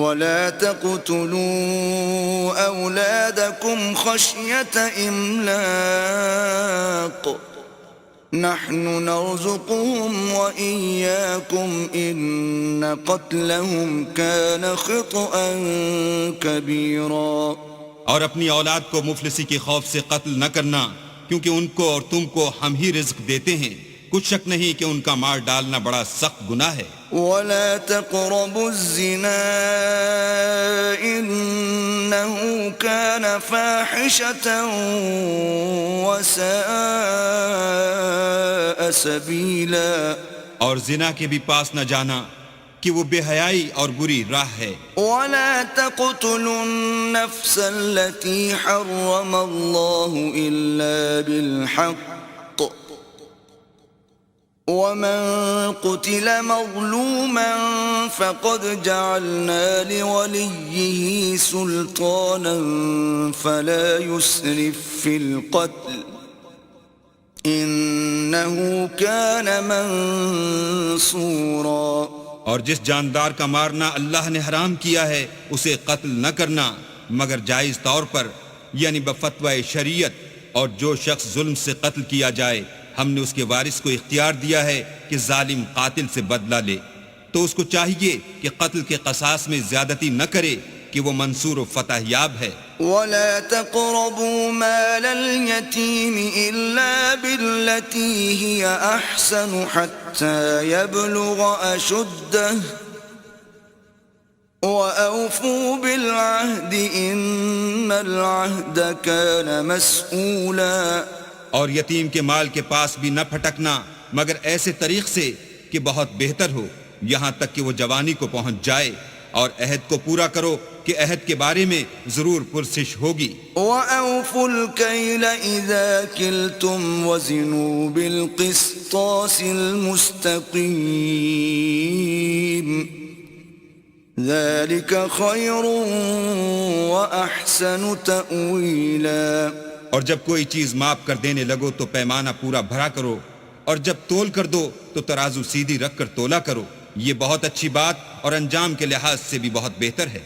ولا تقتلوا أولادكم خشية إملاق نحن نرزقهم وإياكم إن قتلهم كان خطأ كبيرا۔ اور اپنی اولاد کو مفلسی کے خوف سے قتل نہ کرنا، کیونکہ ان کو اور تم کو ہم ہی رزق دیتے ہیں، کچھ شک نہیں کہ ان کا مار ڈالنا بڑا سخت گناہ ہے۔ ولا تقربوا الزنا إنه كان فاحشة وساء سبيلا۔ اور زنا کے بھی پاس نہ جانا کہ وہ بے حیائی اور بری راہ ہے۔ ولا تقتلوا النفس التي حرم الله إلا بالحق ومن قتل مظلوما فقد جعلنا لوليه سلطانا فلا يسرف في القتل إنه كان منصورا۔ اور جس جاندار کا مارنا اللہ نے حرام کیا ہے اسے قتل نہ کرنا مگر جائز طور پر، یعنی بفتوی شریعت، اور جو شخص ظلم سے قتل کیا جائے ہم نے اس کے وارث کو اختیار دیا ہے کہ ظالم قاتل سے بدلہ لے، تو اس کو چاہیے کہ قتل کے قصاص میں زیادتی نہ کرے کہ وہ منصور و فتح یاب ہے۔ ولا تقربوا مال اليتيم إلا بالتي هي أحسن حتى يبلغ أشده وأوفوا بالعهد إن العهد كان مسؤولا۔ اور یتیم کے مال کے پاس بھی نہ پھٹکنا مگر ایسے طریق سے کہ بہت بہتر ہو، یہاں تک کہ وہ جوانی کو پہنچ جائے، اور عہد کو پورا کرو کہ عہد کے بارے میں ضرور پرسش ہوگی۔ وَأَوْفُوا الْكَيْلَ إِذَا كِلْتُمْ وَزِنُوا بِالْقِسْطَاسِ الْمُسْتَقِيمِ ذَلِكَ خَيْرٌ وَأَحْسَنُ تَأْوِيلًا۔ اور جب کوئی چیز ماپ کر دینے لگو تو پیمانہ پورا بھرا کرو، اور جب تول کر دو تو ترازو سیدھی رکھ کر تولا کرو، یہ بہت اچھی بات اور انجام کے لحاظ سے بھی بہت بہتر ہے۔